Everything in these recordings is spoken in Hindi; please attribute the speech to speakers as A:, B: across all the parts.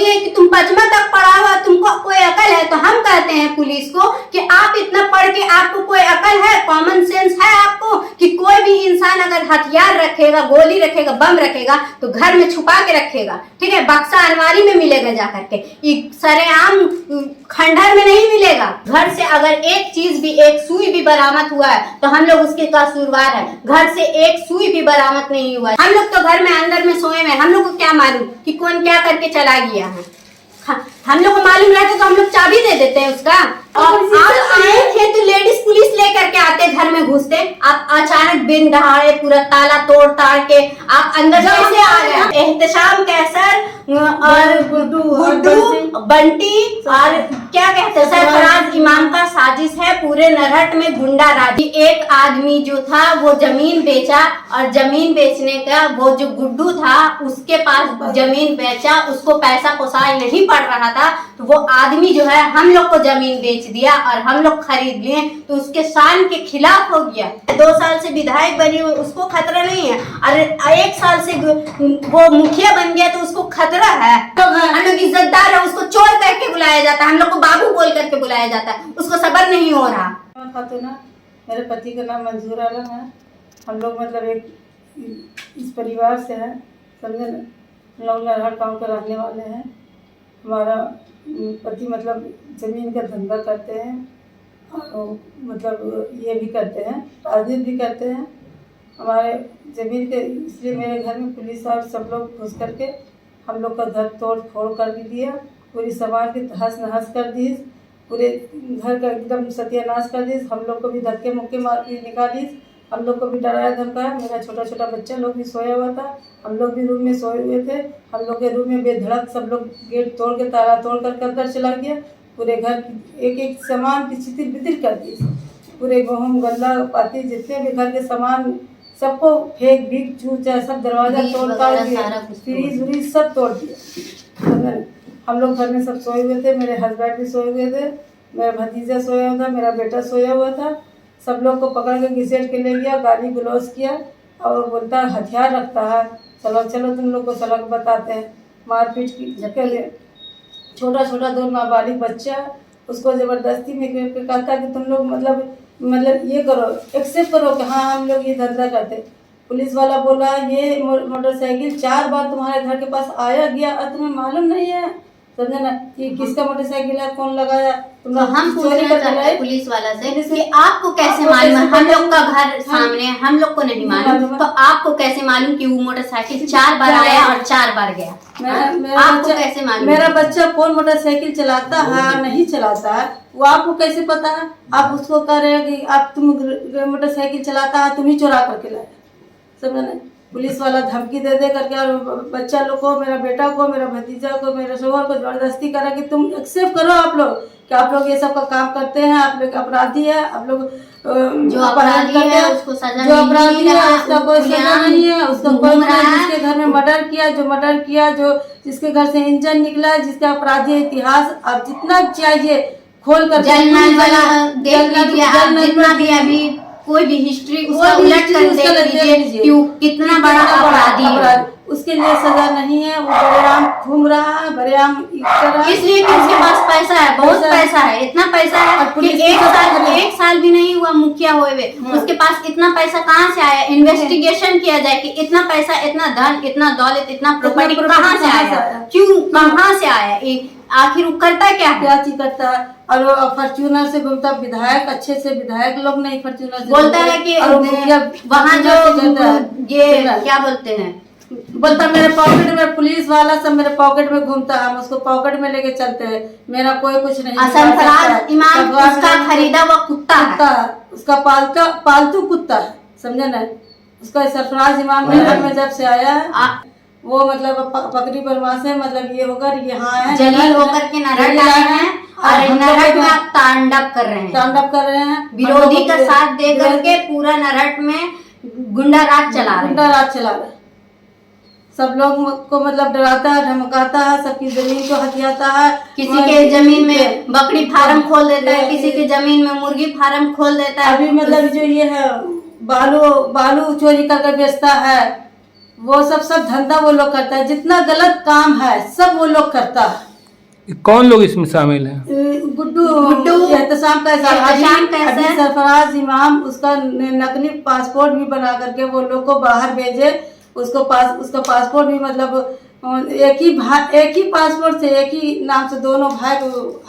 A: सोचिए कि तुम 5वां तक पढ़ा हुआ, तुमको कोई अकल है? तो हम कहते हैं पुलिस को कि आप इतना पढ़ के आपको कोई अकल है, कॉमन सेंस है आपको कि कोई भी इंसान अगर हथियार रखेगा, गोली रखेगा, बम रखेगा तो घर में छुपा के रखेगा, ठीक है? बक्सा अलमारी में मिलेगा जाकर के, सरेआम खंडहर में नहीं मिलेगा। घर से अगर एक चीज भी, एक सुई भी बरामद हुआ है तो हम लोग उसके कसूरवार है। घर से एक सुई भी बरामद नहीं हुआ है। हम लोग तो घर में अंदर में सोए में, हम लोग को क्या मालूम कि कौन क्या करके चला गया है? हम लोग को मालूम रहता तो हम लोग चाबी दे देते हैं उसका। और आप आए थे तो लेडीज पुलिस लेकर के आते, घर में घुसते। आप अचानक बिन दहाड़े पूरा ताला तोड़ ताड़ के आप अंदर कैसे आ गए? एहतशाम कैसर और गुड्डू बंटी और क्या कहते हैं सरफराज इमाम का साजिश है पूरे नरहट में गुंडा राज। एक आदमी जो था वो जमीन बेचा और जमीन बेचने का वो जो गुड्डू था उसके पास जमीन बेचा, उसको पैसा पोसाई नहीं पड़ रहा था तो वो आदमी जो है हम लोग को जमीन बेच दिया और हम लोग खरीद लिए तो उसके शान के खिलाफ हो गया। 2 साल से विधायक बनी हुई उसको खतरा नहीं है, अरे 1 साल से वो मुखिया बन गया तो उसको खतरा है। तो हम लोग इज्जतदार है, उसको चोर करके बुलाया जाता है, हम लोग को बाबू बोल करके बुलाया जाता है, उसको सबर नहीं हो रहा।
B: खातूना, मेरे पति का नाम मंजूर आलम है। हम लोग मतलब एक इस परिवार से हैं, समझे ना। हम लोग नरहट गाँव के रहने वाले हैं। हमारा पति मतलब ज़मीन का धंधा करते हैं और मतलब ये भी करते हैं, राजनीति भी करते हैं। हमारे ज़मीन के इसलिए मेरे घर में पुलिस और सब लोग घुस करके हम लोग का घर तोड़ फोड़ कर भी दिया, पूरी सामान की तहस नहस कर दी, पूरे घर का एकदम सत्यानाश कर दी। हम लोग को भी धक्के मुक्के मार के निकाली, हम लोग को भी डराया धमकाया। मेरा छोटा छोटा बच्चा लोग भी सोया हुआ था, हम लोग भी रूम में सोए हुए थे। हम लोग के रूम में बेधड़क सब लोग गेट तोड़ के ताला तोड़ कर अंदर चला गया। पूरे घर की एक एक सामान की चितिर बितिर कर दी, पूरे गेहूँ गल्ला पाती जितने भी घर के सामान सबको फेंक भीग चूचा सब दरवाजा तोड़ ताड़ दिया, फ्रीज व्रीज सब तोड़ दिया। हम लोग घर में सब सोए हुए थे, मेरे हस्बैंड भी सोए हुए थे, मेरा भतीजा सोया हुआ था, मेरा बेटा सोया हुआ था। सब लोग को पकड़ के घिसेट के ले गया, गाली गलौज किया और बोलता हथियार रखता है, चलो चलो तुम लोग को सबक बताते हैं। मारपीट की जगह छोटा छोटा 2 नाबालिग बच्चा उसको ज़बरदस्ती में कहता कि तुम लोग मतलब ये करो, एक्सेप्ट करो कि हाँ हम लोग ये धंधा करते। पुलिस वाला बोला ये मोटरसाइकिल 4 बार तुम्हारे घर के पास आया गया और तुम्हें मालूम नहीं है, समझे ना, कि किसका मोटरसाइकिल है, कौन लगाया। तुम
A: हम पूछना चाहते हैं पुलिस वाला से कि आपको कैसे मालूम है? हम लोग का घर सामने है, हम लोग को नहीं मालूम, तो आपको कैसे मालूम कि वो मोटरसाइकिल 4 बार आया और 4 बार गया? आपको कैसे मालूम?
B: मेरा बच्चा कौन मोटरसाइकिल चलाता है नहीं चलाता है वो आपको कैसे पता है? आप उसको कह रहे हैं कि आप तुम मोटरसाइकिल चलाता है, तुम ही चुरा करके लाए, समझे ना। पुलिस वाला धमकी दे करके और बच्चा लोग को, मेरा बेटा को, मेरा भतीजा को, मेरे शोहर को ज़बरदस्ती करा कि तुम एक्सेप्ट करो आप लोग कि आप लोग ये सब का काम करते हैं, आप लोग अपराधी है, आप लोग
A: जो अपराधी है उसको सजा
B: जो अपराधी है उसका कोई सजा नहीं है, उसका कोई जिसके घर में मर्डर किया, जो जिसके घर से इंजन निकला, जिसका अपराधी इतिहास अब जितना चाहिए खोल कर
A: जितना भी अभी कोई भी हिस्ट्री उसका उलट कर देख लीजिए क्यों कितना बड़ा अपराधी,
B: उसके लिए सजा नहीं है। वो बड़ेआम घूम रहा है, बड़ेआम
A: इसलिए कि उसके पास पैसा है, बहुत पैसा है, इतना पैसा है कि 1 साल भी नहीं हुआ मुखिया हुए, उसके पास इतना पैसा कहाँ से आया? इन्वेस्टिगेशन किया जाए कि इतना पैसा, इतना धन, इतना दौलत, इतना प्रॉपर्टी कहाँ से आया, क्यों, कहाँ से आया, आखिर वो करता क्या
B: चीज करता है? और वो फॉर्च्यूनर से बोलता विधायक, अच्छे से विधायक लोग नहीं फॉर्च्यूनर से
A: बोलता है कि वहाँ जो ये क्या बोलते हैं,
B: बोलता मेरे पॉकेट में पुलिस वाला सब मेरे पॉकेट में घूमता है, हम उसको पॉकेट में लेके चलते हैं, मेरा कोई कुछ नहीं।
A: सरफराज इमाम उसका खरीदा हुआ कुत्ता है,
B: उसका पालतू कुत्ता है, समझे ना। उसका सरफराज इमाम में जब से आया है वो मतलब पकड़ी बदमाश है, मतलब ये होकर यहाँ है,
A: जलील होकर के नरहट आए हैं और नरहट में आप तांडव कर रहे हैं, विरोधी का साथ दे करके पूरा नरहट में गुंडा राज चला रहे हैं।
B: सब लोग को मतलब डराता है, धमकाता है, सबकी जमीन को हथियाता है।
A: किसी के जमीन में बकरी फार्म खोल देता है, किसी की जमीन में मुर्गी फार्म खोल देता है।
B: अभी मतलब जो ये है बालू चोरी करके बेचता है, वो सब धंधा वो लोग करता है, जितना गलत काम है सब वो लोग करता है।
C: कौन लोग इसमें शामिल हैं?
B: गुड्डू
A: एहतशाम कैसर,
B: सरफराज इमाम, उसका नकली पासपोर्ट भी बना करके वो लोग को बाहर भेजे। उसका पासपोर्ट भी मतलब एक ही पासपोर्ट से, एक ही नाम से दोनों भाई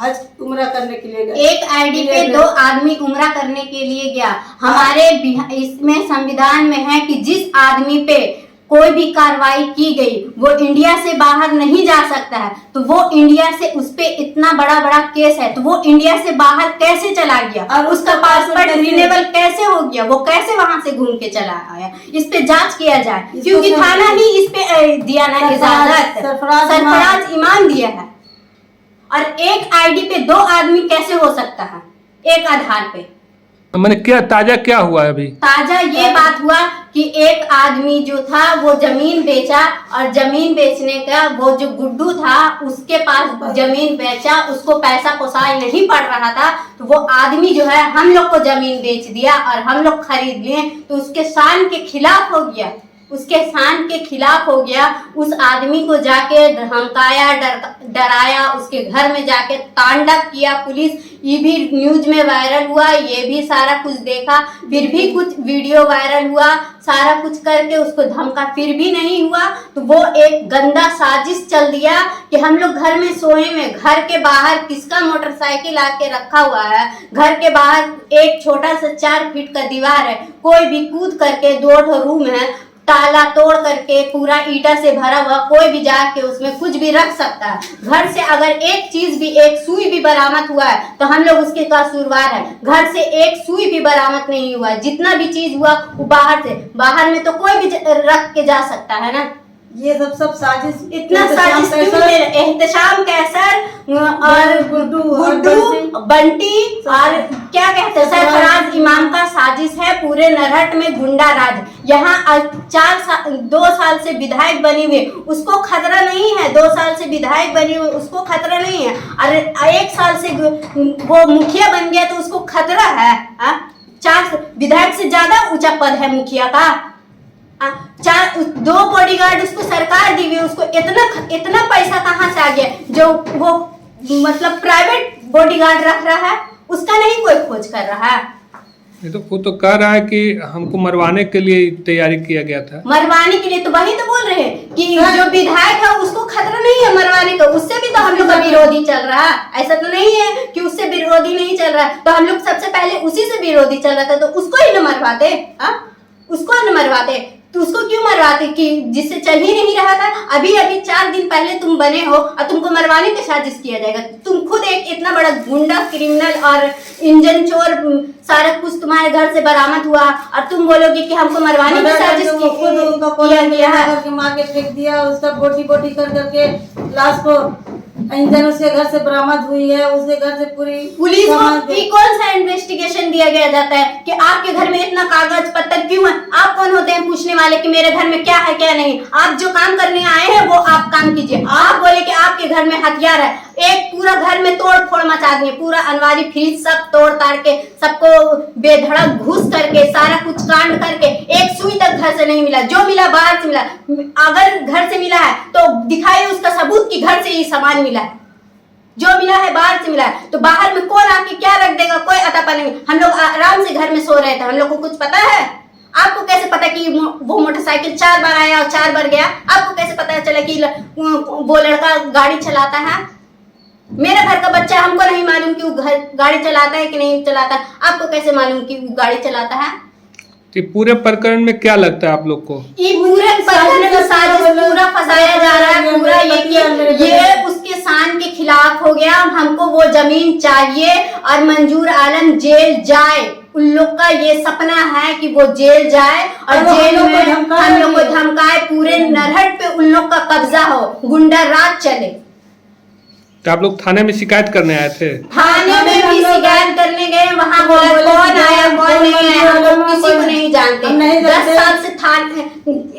B: हज उम्रा करने के लिए गए।
A: एक आईडी पे 2 आदमी उम्रा करने के लिए गया। हमारे इसमें संविधान में है कि जिस आदमी पे कोई भी कार्रवाई की गई वो इंडिया से बाहर नहीं जा सकता है। तो वो इंडिया से, उस पे इतना बड़ा केस है, तो वो इंडिया से बाहर कैसे चला गया और उसका पासपोर्ट रिन्यूएबल कैसे हो गया, वो कैसे वहां से घूम के चला आया? इस पे जांच किया जाए, क्योंकि थाना ही इस पे दिया ना इजाजत, सरफराज इमाम दिया है। और एक आईडी पे 2 आदमी कैसे हो सकता है एक आधार पे?
C: मैंने क्या ताजा क्या हुआ है अभी?
A: ताजा ये बात हुआ कि एक आदमी जो था वो जमीन बेचा, और जमीन बेचने का वो जो गुड्डू था उसके पास जमीन बेचा, उसको पैसा पोसाई नहीं पड़ रहा था, तो वो आदमी जो है हम लोग को जमीन बेच दिया और हम लोग खरीद लिए। तो उसके शान के खिलाफ हो गया, उस आदमी को जाके धमकाया, डराया, उसके घर में जाके तांडव किया पुलिस। ये भी न्यूज में वायरल हुआ, ये भी सारा कुछ देखा, फिर भी कुछ वीडियो वायरल हुआ, सारा कुछ करके उसको धमका, फिर भी नहीं हुआ। तो वो एक गंदा साजिश चल दिया कि हम लोग घर में सोए में, घर के बाहर किसका मोटरसाइकिल आके रखा हुआ है, घर के बाहर एक छोटा सा 4 फीट का दीवार है, कोई भी कूद करके 2 रूम है, ताला तोड़ करके पूरा ईटा से भरा हुआ, कोई भी जाके उसमें कुछ भी रख सकता है। घर से अगर एक चीज भी, एक सुई भी बरामद हुआ है तो हम लोग उसके कसूरवार है। घर से एक सुई भी बरामद नहीं हुआ, जितना भी चीज हुआ वो बाहर में तो कोई भी रख के जा सकता है ना।
B: ये सब साजिश,
A: इतना साजिश क्यों? एहतशाम कैसर और गुड्डू बंटी और क्या कहते हैं सरफराज इमाम का साजिश है पूरे नरहट में, गुंडा राज। यहाँ 2 साल से विधायक बनी हुई, उसको खतरा नहीं है। 2 साल से विधायक बनी हुई, उसको खतरा नहीं है। और 1 साल से वो मुखिया बन गया तो उसको खतरा है। 4 विधायक से ज्यादा ऊंचा पद है मुखिया का। 2 बॉडीगार्ड उसको सरकार दी हुई, उसको इतना पैसा कहाँ से आ गया जो वो मतलब प्राइवेट बॉडीगार्ड रख रहा है, उसका नहीं कोई खोज कर रहा है।
C: ये तो वो तो कह रहा है कि हमको मरवाने के लिए तैयारी किया गया था।
A: मरवाने के लिए तो वही तो बोल रहे हैं कि जो विधायक है उसको खतरा नहीं है मरवाने का, उससे भी तो हम लोग का विरोधी चल रहा है। ऐसा तो नहीं है कि उससे विरोधी नहीं चल रहा है, तो हम लोग सबसे पहले उसी से विरोधी चल रहा था, तो उसको ही न मरवाते। उसको न मरवाते तो उसको क्यों मरवाते कि जिससे चल ही नहीं रहा था? अभी 4 दिन पहले तुम बने हो और तुमको मरवाने की साजिश किया जाएगा। तुम खुद एक इतना बड़ा गुंडा, क्रिमिनल और इंजन चोर, सारा कुछ तुम्हारे घर से बरामद हुआ और तुम बोलोगे कि हमको मरवाने की साजिश किया गया है।
B: मार के फेंक दिया, उसका बोटी कर करके लाश को इंजन उसके घर से बरामद हुई है, उसके घर से पूरी
A: पुलिस को कौन सा इन्वेस्टिगेशन दिया गया जाता है कि आपके घर में इतना कागज पत्तर क्यों है? आप कौन होते हैं पूछने वाले कि मेरे घर में क्या है क्या नहीं? आप जो काम करने आए हैं वो आप काम कीजिए। आप बोले कि आपके घर में हथियार है, एक पूरा घर में तोड़ फोड़ मचा दिए, पूरा अलमारी फ्रिज सब तोड़ ताड़ के, सबको बेधड़क घुस करके, सारा कुछ कांड करके, एक सुई तक घर से नहीं मिला, जो मिला बाहर से मिला। अगर घर से मिला है तो दिखाइए उसका सबूत कि घर से ये सामान मिला है। जो मिला है बाहर से मिला है, तो बाहर में कौन आके क्या रख देगा, कोई अता नहीं। हम लोग आराम से घर में सो रहे थे, हम लोग को कुछ पता है? आपको कैसे पता कि वो मोटरसाइकिल 4 बार आया और 4 बार गया? आपको कैसे पता चला कि वो लड़का गाड़ी चलाता है? मेरे घर का बच्चा, हमको नहीं मालूम कि वो गाड़ी चलाता है कि नहीं चलाता। आपको कैसे मालूम कि वो गाड़ी चलाता है?
C: पूरे प्रकरण में क्या लगता है आप लोग को?
A: ये पूरे प्रकरण में साजिश पूरा फंसाया जा रहा है, पूरा ये उसके शान के खिलाफ हो गया। हमको वो जमीन चाहिए और मंजूर आलम जेल जाए। उन लोग का ये सपना है कि वो जेल जाए और जेल में हम लोग को धमकाए, पूरे नरहट पे उन लोग का कब्जा हो, गुंडा राज चले।
C: तो आप लोग थाने में शिकायत करने आए थे?
A: थाने में भी शिकायत करने गए, वहाँ बोला कौन आया कौन नहीं आया, हम लोग किसी को नहीं जानते। 10 साल से थाने,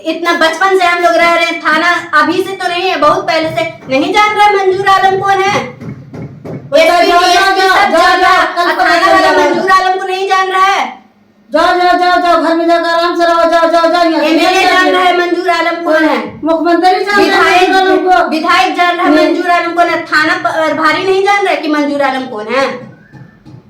A: इतना बचपन से हम लोग रह रहे हैं, थाना अभी से तो नहीं है, बहुत पहले से। नहीं जान रहा मंजूर आलम कौन है? मंजूर आलम को नहीं जान रहा है?
B: जाओ घर में जाकर आराम से रहो। जाओ
A: एमएलए जान रहा है मंजूर आलम को?
B: मुख्यमंत्री जान रहे हैं मंजूर आलम को।
A: विधायक जान रहा है मंजूर आलम को, ना थाना भारी नहीं जान रहा है कि मंजूर आलम कौन है।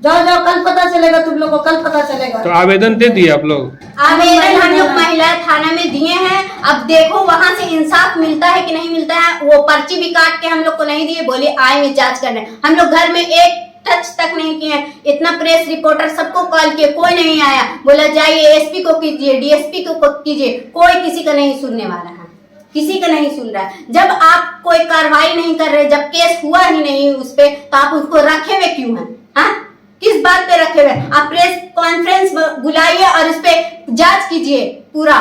B: जाओ जाओ, कल पता चलेगा तुम लोग को, कल पता चलेगा।
C: तो आवेदन दे दिए आप लोग?
A: आवेदन हम लोग महिला थाना में दिए हैं। अब देखो वहाँ से इंसाफ मिलता है कि नहीं मिलता है। वो पर्ची भी काट के हम लोग को नहीं दिए, बोले आएंगे जांच करने। हम लोग घर में एक टच तक नहीं किए। इतना प्रेस रिपोर्टर सबको कॉल किए, कोई नहीं आया। बोला जाइए एसपी को कीजिए, डीएसपी को कीजिए, कोई किसी का नहीं सुनने वाला है, किसी का नहीं सुन रहा है। जब आप कोई कार्रवाई नहीं कर रहे, जब केस हुआ ही नहीं उस पे, तो आप उसको रखे हुए क्यों हैं? हाँ, किस बात पे रखे हुए? आप प्रेस कॉन्फ्रेंस बुलाइए और उस पे जांच कीजिए पूरा।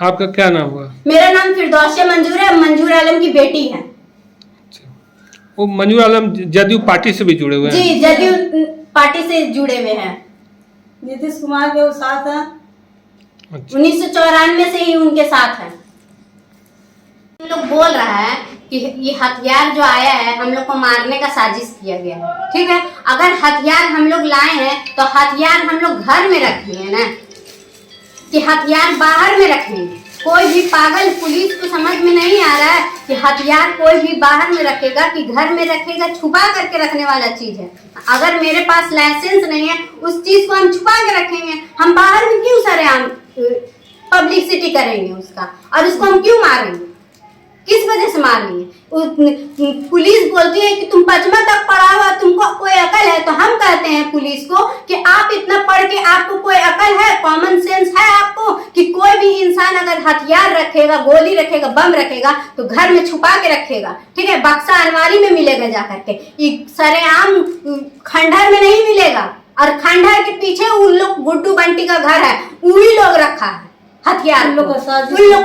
C: आपका क्या नाम हुआ?
A: मेरा नाम फिरदौसिया मंजूर है, मंजूर आलम की बेटी है।
C: वो मंजूर आलम जदयू पार्टी से भी जुड़े हुए हैं?
A: जी, जदयू पार्टी से जुड़े हुए हैं।
B: नीतीश कुमार के साथ है।
A: 1994 से ही उनके साथ है। हम लोग बोल रहा है कि ये हथियार जो आया है हम लोग को मारने का साजिश किया गया है। ठीक है, अगर हथियार हम लोग लाए हैं तो हथियार हम लोग घर में रखेंगे ना, कि हथियार बाहर में रखेंगे। कोई भी पागल पुलिस को समझ में नहीं आ रहा है कि हथियार कोई भी बाहर में रखेगा कि घर में रखेगा। छुपा करके रखने वाला चीज है। अगर मेरे पास लाइसेंस नहीं है, उस चीज को हम छुपा के रखेंगे। हम बाहर में क्यों सरेआम पब्लिसिटी करेंगे उसका, और उसको हम क्यों मारेंगे? किस वजह से मारेंगे? पुलिस बोलती है कि तुम 5वां तक पढ़ा हुआ, तुमको कोई अकल है। तो हम कहते हैं पुलिस को कि आप इतना पढ़ के आपको कोई अकल है, कॉमन सेंस है आपको, कि कोई भी इंसान अगर हथियार रखेगा, गोली रखेगा, बम रखेगा, तो घर में छुपा के रखेगा। ठीक है, बक्सा अलमारी में मिलेगा जा करके, सरेआम खंडहर में नहीं मिलेगा। और खंडहर के पीछे उन लोग गुड्डू बंटी का घर है, वही लोग रखा है हथियार। उन लोग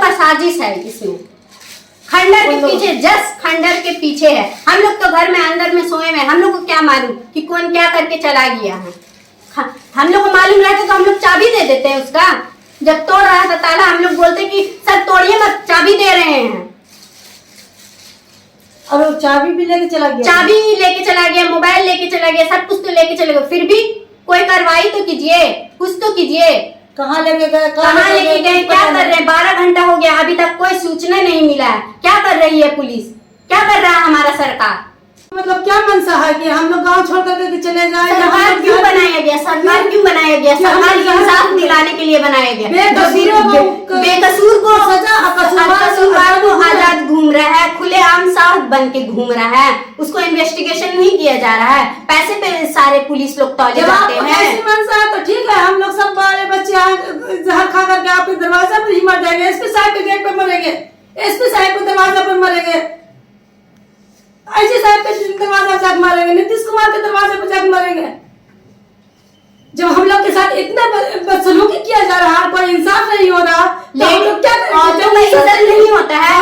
A: का साजिश है इसमें। खंडर के पीछे, जस्ट खंडर के पीछे है। हम लोग तो घर में अंदर में सोए में, हम लोग को क्या मालूम कि कौन क्या करके चला गया है। हम लोग को मालूम रहता तो हम लोग चाबी दे देते हैं उसका। जब तोड़ रहा था ताला, हम लोग बोलते कि सर तोड़िए मत, चाबी दे रहे हैं।
B: और वो चाबी भी लेके चला गया।
A: चाबी लेके चला गया, मोबाइल लेके चला गया, सब कुछ तो लेके चले गए। फिर भी कोई कार्रवाई तो कीजिए, कुछ तो कीजिए।
B: कहाँ लेके गए,
A: कहाँ लेके गए, क्या कर रहे हैं? 12 घंटा हो गया, अभी तक कोई सूचना नहीं मिला है। क्या कर रही है पुलिस, क्या कर रहा है हमारा सरकार?
B: मतलब क्या मनसा है कि हम लोग गांव छोड़ करके चले जाए?
A: सरकार क्यों बनाया गया? सरकार क्यों बनाया गया? सरकार इंसाफ दिलाने के लिए बनाया गया। बेकसूर को कसूरवार को आजाद घूम रहा है, खुलेआम साहब बन के घूम रहा है, उसको इन्वेस्टिगेशन नहीं किया जा रहा है। पैसे पे सारे पुलिस लोग तौले जाते हैं।
B: ऐसी मनसा है तो ठीक है, हम लोग सब बाले बच्चे जहर खा करके आपके दरवाजा पर ही मर जाएंगे। एसपी साहब के गेट पर मरेंगे, एसपी साहब के दरवाजा पर मरेंगे, आईजी साहब के दरवाजा पर जाकर मारेंगे, नीतीश कुमार के दरवाजे पर जाकर मरेंगे। जब हम लोग के साथ इतना बदसलूकी किया जा रहा है, कोई इंसाफ नहीं हो रहा,
A: लेकिन इज्जत नहीं होता है। आप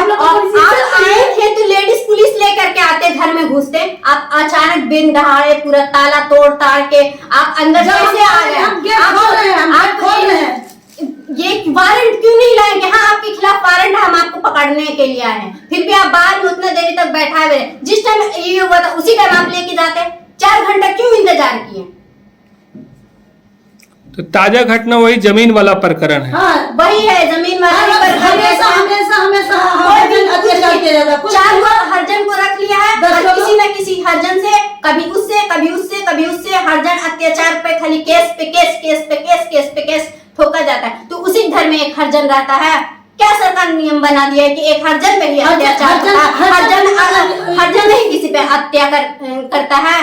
A: आए थे तो लेडीज पुलिस लेकर के आते, घर में घुसते। आप अचानक बिन दहाड़े पूरा ताला तोड़ ताड़ के आप अंदर कैसे आ गए? आप खोल रहे हैं, ये वारंट क्यों नहीं लाए कि हाँ आपके खिलाफ वारंट है, हम आपको पकड़ने के लिए आए हैं। फिर भी आप बाहर में उतना देरी तक बैठा हुए, जिस टाइम ये हुआ था उसी टाइम आप लेके जाते। 4 घंटा क्यों इंतजार किए?
C: तो ताजा घटना वही जमीन वाला प्रकरण है।
B: हाँ,
A: वही है जमीन वाला प्रकरण।
B: हमेशा अत्याचार किया जाता है।
A: 4 बार हरजन को रख लिया है, और किसी न किसी हरजन से, कभी उससे कभी उससे कभी उससे, हरजन अत्याचार पे खाली केस पे केस, केस पे केस, केस पे केस ठोका जाता है। तो उसी घर में एक हरजन रहता है। क्या सरकार नियम बना दिया है कि एक हरजन पे ही अत्याचार होता है? हरजन नहीं किसी पे हत्या करता है।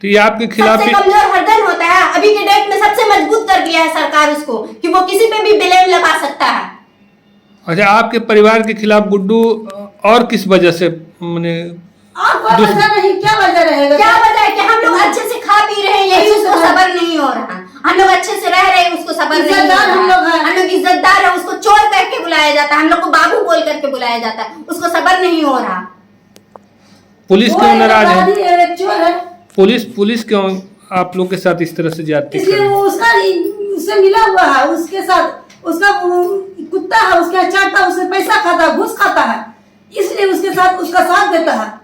C: तो ये आपके खिलाफ
A: सबसे कमजोर हरजन होता है। अभी के डेट में सबसे मजबूत कर दिया है सरकार उसको कि वो किसी पे भी ब्लेम लगा सकता है।
C: अच्छा, आपके परिवार के खिलाफ गुड्डू और किस वजह से
B: नहीं, क्या वजह रहेगा?
A: क्या वजह है कि हम लोग अच्छे से खा पी रहे हैं, यही उसको सबर नहीं हो रहा। हम लोग अच्छे से रह रहे हैं, उसको सबर नहीं हो रहा। हम लोग इज्जतदार है, उसको चोर कह के बुलाया जाता है, हम लोग को बाबू बोल करके बुलाया जाता है, उसको सबर नहीं हो रहा।
C: पुलिस क्यों नाराज है?
B: चोर है
C: पुलिस क्यों आप लोग के साथ इस तरह से जाती है?
B: इसलिए वो उससे मिला हुआ है, उसके साथ उसका कुत्ता है, उसके चाटता, उससे पैसा खाता है, घूस खाता है, इसलिए उसके साथ उसका साथ देता है।